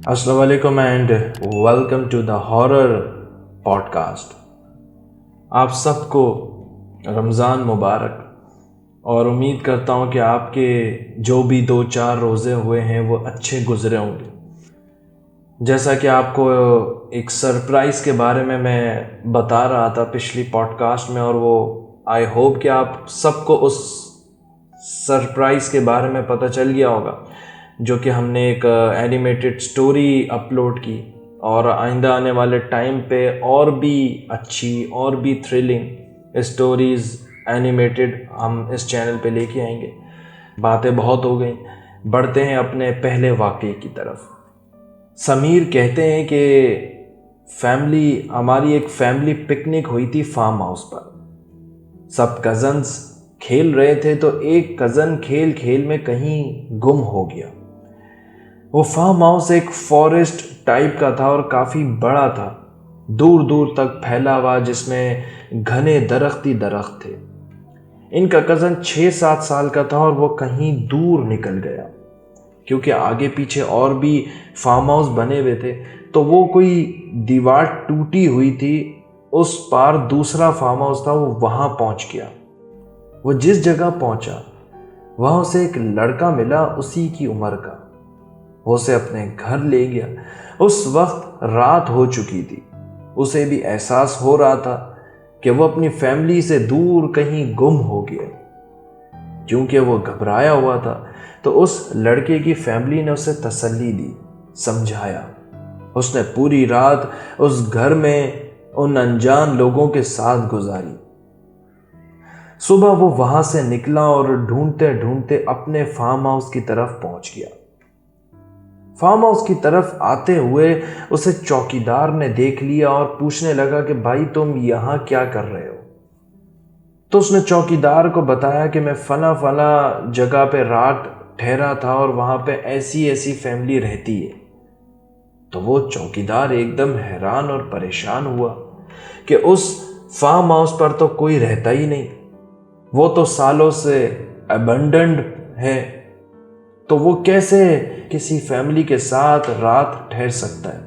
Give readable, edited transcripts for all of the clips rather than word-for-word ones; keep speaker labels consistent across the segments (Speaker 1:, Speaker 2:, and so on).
Speaker 1: अस्सलाम वालेकुम and welcome to the horror podcast. आप सबको रमज़ान मुबारक, और उम्मीद करता हूँ कि आपके जो भी 2-4 रोज़े हुए हैं वो अच्छे गुज़रे होंगे। जैसा कि आपको एक सरप्राइज़ के बारे में मैं बता रहा था पिछली पॉडकास्ट में, और वो आई होप कि आप सबको उस सरप्राइज़ के बारे में पता चल गया होगा, जो कि हमने एक एनिमेटेड स्टोरी अपलोड की, और आइंदा आने वाले टाइम पे और भी अच्छी और भी थ्रिलिंग स्टोरीज़ एनिमेटेड हम इस चैनल पे लेके आएंगे। बातें बहुत हो गई, बढ़ते हैं अपने पहले वाक़ये की तरफ। समीर कहते हैं कि हमारी एक फैमिली पिकनिक हुई थी फार्म हाउस पर। सब कज़न्स खेल रहे थे तो एक कज़न खेल खेल में कहीं गुम हो गया। वो फार्म हाउस एक फॉरेस्ट टाइप का था और काफ़ी बड़ा था, दूर दूर तक फैला हुआ, जिसमें घने दरख्त ही दरख्त थे। इनका कज़न 6-7 साल का था और वो कहीं दूर निकल गया, क्योंकि आगे पीछे और भी फार्म हाउस बने हुए थे, तो वो कोई दीवार टूटी हुई थी, उस पार दूसरा फार्म हाउस था, वो वहाँ पहुँच गया। वो जिस जगह पहुँचा वहाँ उसे एक लड़का मिला उसी की उम्र का। वो उसे अपने घर ले गया। उस वक्त रात हो चुकी थी। उसे भी एहसास हो रहा था कि वो अपनी फैमिली से दूर कहीं गुम हो गया। क्योंकि वो घबराया हुआ था तो उस लड़के की फैमिली ने उसे तसल्ली दी, समझाया। उसने पूरी रात उस घर में उन अनजान लोगों के साथ गुजारी। सुबह वो वहां से निकला और ढूंढते ढूंढते अपने फार्म हाउस की तरफ पहुंच गया। फार्म हाउस की तरफ आते हुए उसे चौकीदार ने देख लिया और पूछने लगा कि भाई तुम यहाँ क्या कर रहे हो? तो उसने चौकीदार को बताया कि मैं फला फला जगह पे रात ठहरा था और वहां पे ऐसी ऐसी फैमिली रहती है। तो वो चौकीदार एकदम हैरान और परेशान हुआ कि उस फार्म हाउस पर तो कोई रहता ही नहीं, वो तो सालों से अबंडन्ड है, तो वो कैसे किसी फैमिली के साथ रात ठहर सकता है?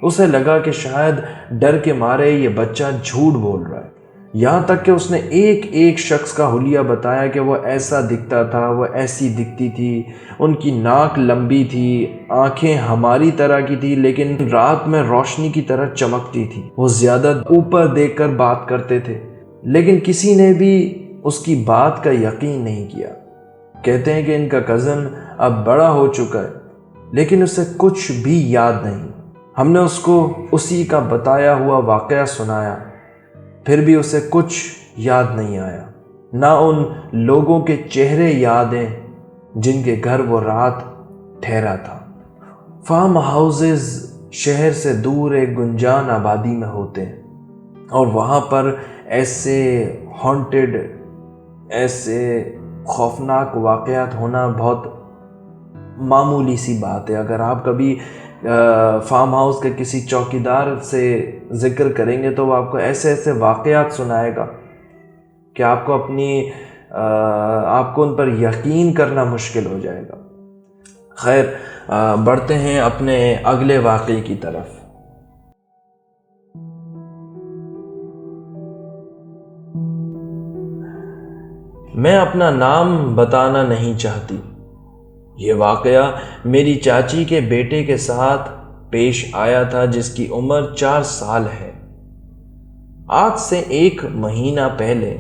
Speaker 1: उसे लगा कि शायद डर के मारे ये बच्चा झूठ बोल रहा है। यहां तक कि उसने एक एक शख्स का हुलिया बताया कि वो ऐसा दिखता था, वो ऐसी दिखती थी, उनकी नाक लंबी थी, आंखें हमारी तरह की थी लेकिन रात में रोशनी की तरह चमकती थी। वो ज्यादा ऊपर देखकर बात करते थे, लेकिन किसी ने भी उसकी बात का यकीन नहीं किया। कहते हैं कि इनका कज़न अब बड़ा हो चुका है, लेकिन उसे कुछ भी याद नहीं। हमने उसको उसी का बताया हुआ वाक़या सुनाया, फिर भी उसे कुछ याद नहीं आया। ना उन लोगों के चेहरे याद हैं जिनके घर वो रात ठहरा था। फार्म हाउसेस शहर से दूर एक गुंजान आबादी में होते हैं, और वहाँ पर ऐसे हॉन्टेड, ऐसे खौफनाक वाक़यात होना बहुत मामूली सी बात है। अगर आप कभी फार्म हाउस के किसी चौकीदार से ज़िक्र करेंगे तो वो आपको ऐसे ऐसे वाक़यात सुनाएगा कि आपको उन पर यकीन करना मुश्किल हो जाएगा। खैर, बढ़ते हैं अपने अगले वाक़ये की तरफ। मैं अपना नाम बताना नहीं चाहती। ये वाक़या मेरी चाची के बेटे के साथ पेश आया था, जिसकी उम्र 4 साल है। आज से 1 महीना पहले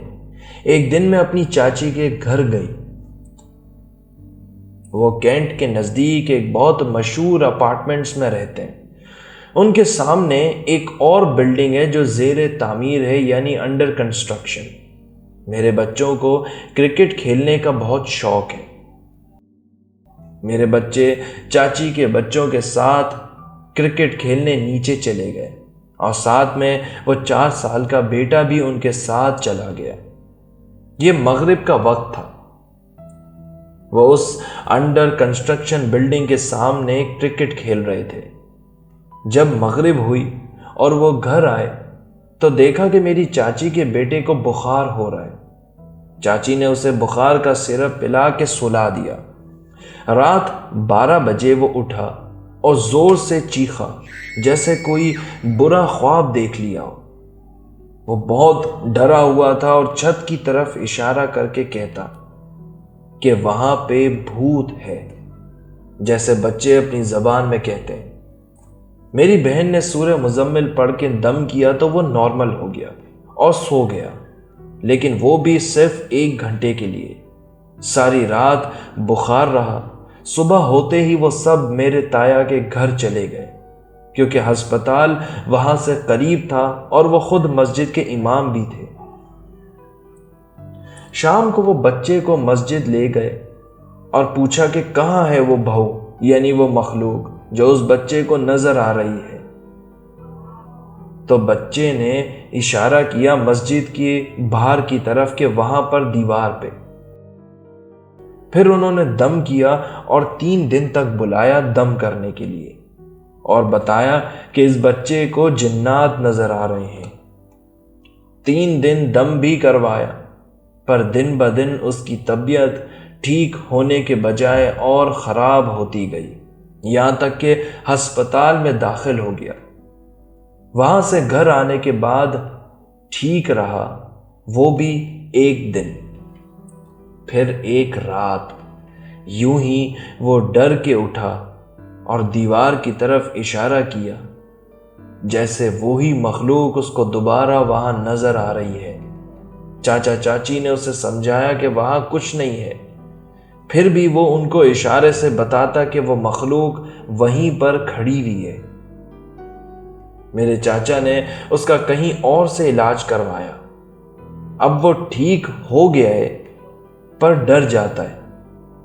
Speaker 1: एक दिन मैं अपनी चाची के घर गई। वो कैंट के नज़दीक एक बहुत मशहूर अपार्टमेंट्स में रहते हैं। उनके सामने एक और बिल्डिंग है जो ज़ेरे तामीर है, यानी अंडर कंस्ट्रक्शन। मेरे बच्चों को क्रिकेट खेलने का बहुत शौक है। मेरे बच्चे चाची के बच्चों के साथ क्रिकेट खेलने नीचे चले गए, और साथ में वो 4 साल का बेटा भी उनके साथ चला गया। ये मगरिब का वक्त था। वो उस अंडर कंस्ट्रक्शन बिल्डिंग के सामने क्रिकेट खेल रहे थे। जब मगरिब हुई और वो घर आए तो देखा कि मेरी चाची के बेटे को बुखार हो रहा है। चाची ने उसे बुखार का सिरप पिला के सुला दिया। रात 12 बजे वो उठा اور زور سے چیخا جیسے کوئی برا خواب دیکھ لیا ہو۔ وہ بہت ڈرا ہوا تھا اور چھت کی طرف اشارہ کر کے کہتا کہ وہاں پہ بھوت ہے، جیسے بچے اپنی زبان میں کہتے ہیں۔ میری بہن نے سورہ مزمل پڑھ کے دم کیا تو وہ نارمل ہو گیا اور سو گیا، لیکن وہ بھی صرف 1 گھنٹے کے لیے۔ ساری رات بخار رہا۔ صبح ہوتے ہی وہ سب میرے تایا کے گھر چلے گئے، کیونکہ ہسپتال وہاں سے قریب تھا اور وہ خود مسجد کے امام بھی تھے۔ شام کو وہ بچے کو مسجد لے گئے اور پوچھا کہ کہاں ہے وہ بہو، یعنی وہ مخلوق جو اس بچے کو نظر آ رہی ہے۔ تو بچے نے اشارہ کیا مسجد کے باہر کی طرف کہ وہاں پر دیوار پہ۔ پھر انہوں نے دم کیا اور 3 دن تک بلایا دم کرنے کے لیے، اور بتایا کہ اس بچے کو جنات نظر آ رہے ہیں۔ 3 دن دم بھی کروایا، پر دن بدن اس کی طبیعت ٹھیک ہونے کے بجائے اور خراب ہوتی گئی، یہاں تک کہ ہسپتال میں داخل ہو گیا۔ وہاں سے گھر آنے کے بعد ٹھیک رہا، وہ بھی 1 دن۔ پھر ایک رات یوں ہی وہ ڈر کے اٹھا اور دیوار کی طرف اشارہ کیا، جیسے وہی مخلوق اس کو دوبارہ وہاں نظر آ رہی ہے۔ چاچا چاچی نے اسے سمجھایا کہ وہاں کچھ نہیں ہے، پھر بھی وہ ان کو اشارے سے بتاتا کہ وہ مخلوق وہیں پر کھڑی ہوئی ہے۔ میرے چاچا نے اس کا کہیں اور سے علاج کروایا۔ اب وہ ٹھیک ہو گیا ہے، پر ڈر جاتا ہے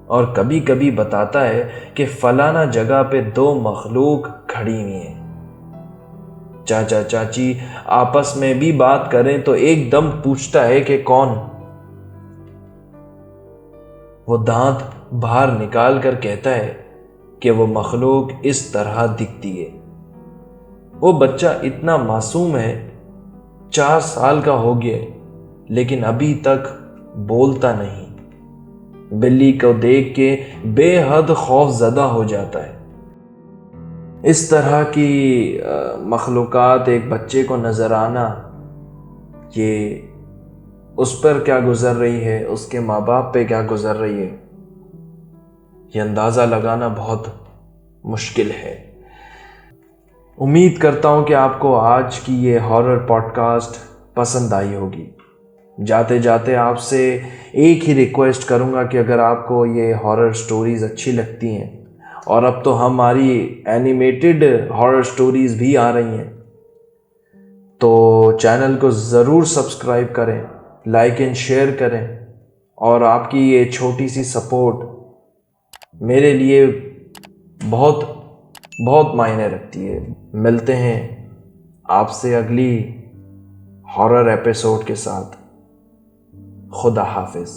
Speaker 1: اور کبھی کبھی بتاتا ہے کہ فلانا جگہ پہ 2 مخلوق کھڑی ہوئی ہیں۔ چاچا چاچی آپس میں بھی بات کریں تو ایک دم پوچھتا ہے کہ کون؟ وہ دانت باہر نکال کر کہتا ہے کہ وہ مخلوق اس طرح دکھتی ہے۔ وہ بچہ اتنا معصوم ہے، 4 سال کا ہو گیا، لیکن ابھی تک بولتا نہیں۔ بلی کو دیکھ کے بے حد خوف زدہ ہو جاتا ہے۔ اس طرح کی مخلوقات ایک بچے کو نظر آنا، یہ اس پر کیا گزر رہی ہے، اس کے ماں باپ پہ کیا گزر رہی ہے، یہ اندازہ لگانا بہت مشکل ہے۔ امید کرتا ہوں کہ آپ کو آج کی یہ ہارر پوڈ کاسٹ پسند آئی ہوگی۔ جاتے جاتے آپ سے ایک ہی ریکویسٹ کروں گا کہ اگر آپ کو یہ ہارر سٹوریز اچھی لگتی ہیں، اور اب تو ہماری اینیمیٹڈ ہارر سٹوریز بھی آ رہی ہیں، تو چینل کو ضرور سبسکرائب کریں، لائک اینڈ شیئر کریں، اور آپ کی یہ چھوٹی سی سپورٹ میرے لیے بہت بہت معنی رکھتی ہے۔ ملتے ہیں آپ سے اگلی ہارر ایپیسوڈ کے ساتھ۔ خدا حافظ۔